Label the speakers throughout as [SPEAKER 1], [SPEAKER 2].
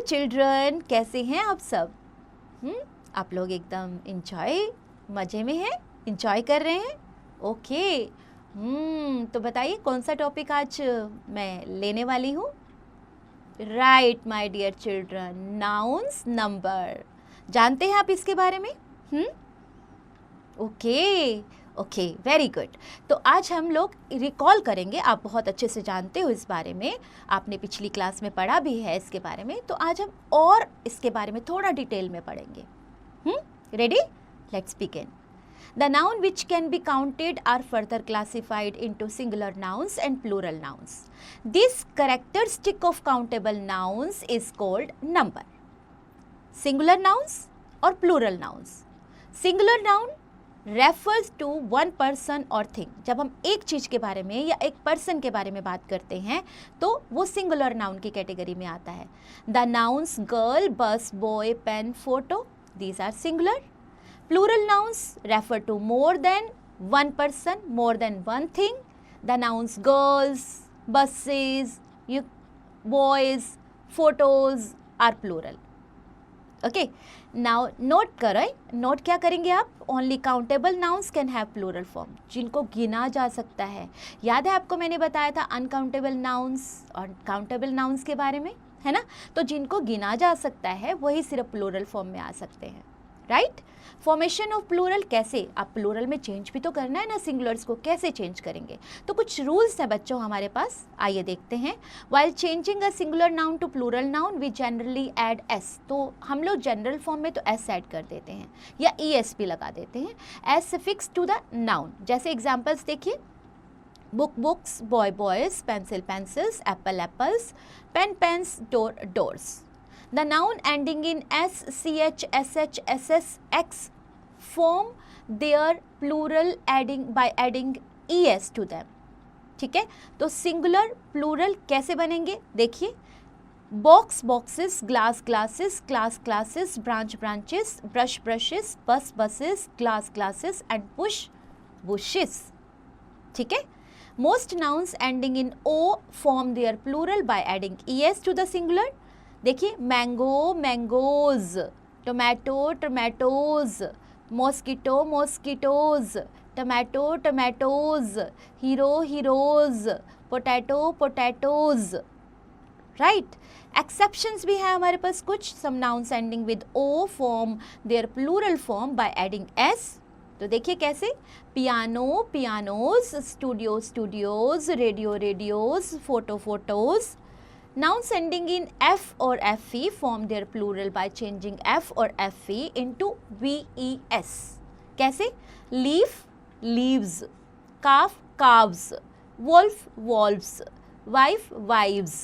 [SPEAKER 1] Children, कैसे हैं आप सब? आप लोग एकदम मज़े में हैं, इंजॉय कर रहे हैं? ओके। तो बताइए कौन सा टॉपिक आज मैं लेने वाली हूँ? Right my dear children, nouns number. जानते हैं आप इसके बारे में? Okay, very good. तो आज हम लोग रिकॉल करेंगे, आप बहुत अच्छे से जानते हो इस बारे में, आपने पिछली क्लास में पढ़ा भी है इसके बारे में, तो आज हम और इसके बारे में थोड़ा डिटेल में पढ़ेंगे। Ready? Let's begin. The noun which can be counted are further classified into singular nouns and plural nouns. This characteristic of countable nouns is called number. Singular nouns or plural nouns. Singular noun refers to one person or thing. जब हम एक चीज़ के बारे में या एक person के बारे में बात करते हैं तो वो सिंगुलर नाउन की कैटेगरी में आता है. The nouns girl, bus, boy, pen, photo, these are singular. Plural nouns refer to more than one person, more than one thing. The nouns girls, buses, boys, photos are plural. Okay. Now note करें, note क्या करेंगे आप? Only countable nouns can have plural form. जिनको गिना जा सकता है. याद है आपको मैंने बताया था uncountable nouns और countable nouns के बारे में, है ना? तो जिनको गिना जा सकता है वही सिर्फ प्लूरल फॉर्म में आ सकते हैं. राइट? फॉर्मेशन ऑफ प्लूरल कैसे? आप प्लूरल में चेंज भी तो करना है ना, सिंगुलर्स को कैसे चेंज करेंगे? तो कुछ रूल्स हैं बच्चों हमारे पास, आइए देखते हैं. While changing a singular noun to plural noun we generally add s. तो हम लोग जनरल फॉर्म में तो एस ऐड कर देते हैं या ई एस भी लगा देते हैं as suffix to the noun. जैसे एग्जाम्पल्स देखिए, book books, boy boys, pencil pencils, apple apples, pen pens, door doors. The noun ending in s, ch, sh, ss, x form their plural by adding es to them. ठीक है? तो singular plural कैसे बनेंगे? देखिए, box boxes, glass glasses, class classes, branch branches, brush brushes, बस buses, glass glasses and Bush bushes. ठीक है? Most nouns ending in o form their plural by adding es to the singular. देखिए, mango mangoes, tomato tomatoes, mosquito mosquitoes, tomato tomatoes, hero heroes, potato potatoes. Right? Exceptions भी हैं हमारे पास कुछ. Some nouns ending with o form their plural form by adding s. तो देखिए कैसे, piano pianos, studio studios, radio radios, photo photos. Nouns ending in f or fe form their plural by changing f or fe into ves. कैसे? Leaf, leaves, calf, calves, wolf, wolves, wife, wives.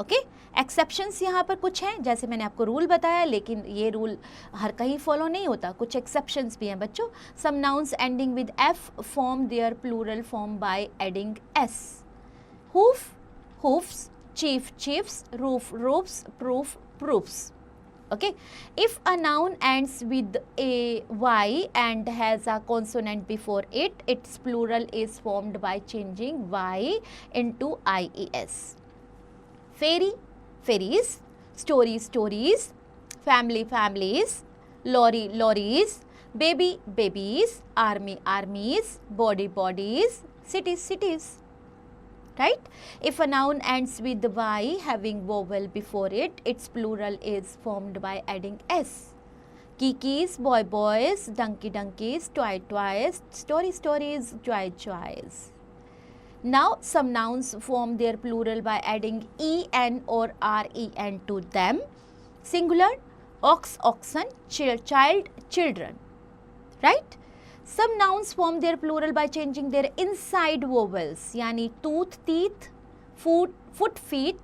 [SPEAKER 1] Okay? Exceptions यहाँ पर कुछ हैं, जैसे मैंने आपको rule बताया, लेकिन ये रूल हर कहीं फॉलो नहीं होता, कुछ एक्सेप्शंस भी हैं बच्चों. Some nouns ending with f form their plural form by adding s. hoof, hoofs, chief, chiefs, roof, roofs, proof, proofs. Okay? If a noun ends with a y and has a consonant before it, its plural is formed by changing y into ies. Fairy, fairies, story, stories, family, families, lorry, lorries, baby, babies, army, armies, body, bodies, cities, cities. Right? If a noun ends with y having vowel before it, its plural is formed by adding s. Kikis, boy boys, donkey donkeys, toy toys, story stories, joy joys. Now some nouns form their plural by adding en or ren to them. Singular, ox, oxen, child, children. Right? Some nouns form their plural by changing their inside vowels, यानी tooth, teeth, foot, feet,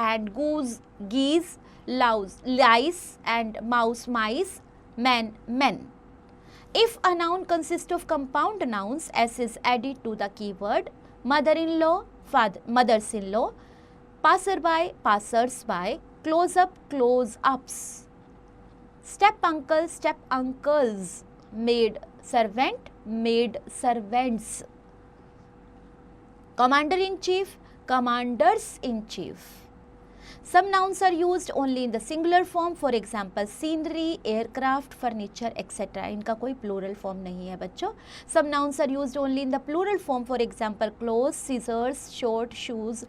[SPEAKER 1] and goose, geese, lice, and mouse, mice, man, men. If a noun consists of compound nouns, s is added to the keyword mother-in-law, mothers-in-law, passerby, passers-by, close-up, close-ups, step-uncle, step-uncles, maid servant, maid servants, commander in chief, commanders in chief. Some nouns are used only in the singular form, for example scenery, aircraft, furniture, etc. इनका कोई plural form नहीं है बच्चों. Some nouns are used only in the plural form, for example clothes, scissors, short, shoes,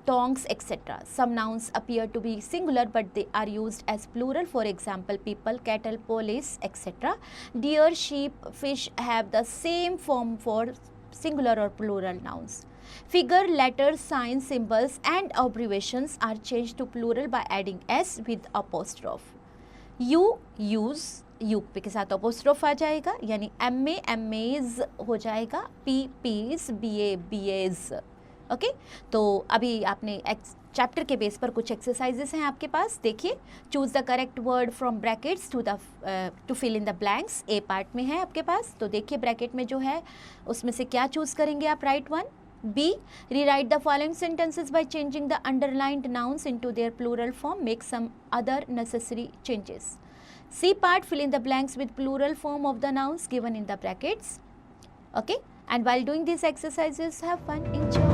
[SPEAKER 1] tongs, etc. Some nouns appear to be singular but they are used as plural, for example people, cattle, police, etc. Deer, sheep, fish have the same form for singular or plural nouns. Figure, letters, signs, symbols and abbreviations are changed to plural by adding s with apostrophe. You, use, you के साथ apostrophe आ जाएगा, यानी MA, MAs हो जाएगा, P, Ps, BA, BAs. Okay, तो अभी आपने chapter के बेस पर कुछ एक्सरसाइजेस हैं आपके पास. देखिए, choose the correct word from brackets to fill in the blanks. A part में है आपके पास, तो देखिए ब्रैकेट में जो है उसमें से क्या चूज करेंगे आप. Right one. B. Rewrite the following sentences by changing the underlined nouns into their plural form. Make some other necessary changes. C part, fill in the blanks with plural form of the nouns given in the brackets. Okay, and while doing these exercises, have fun, enjoy.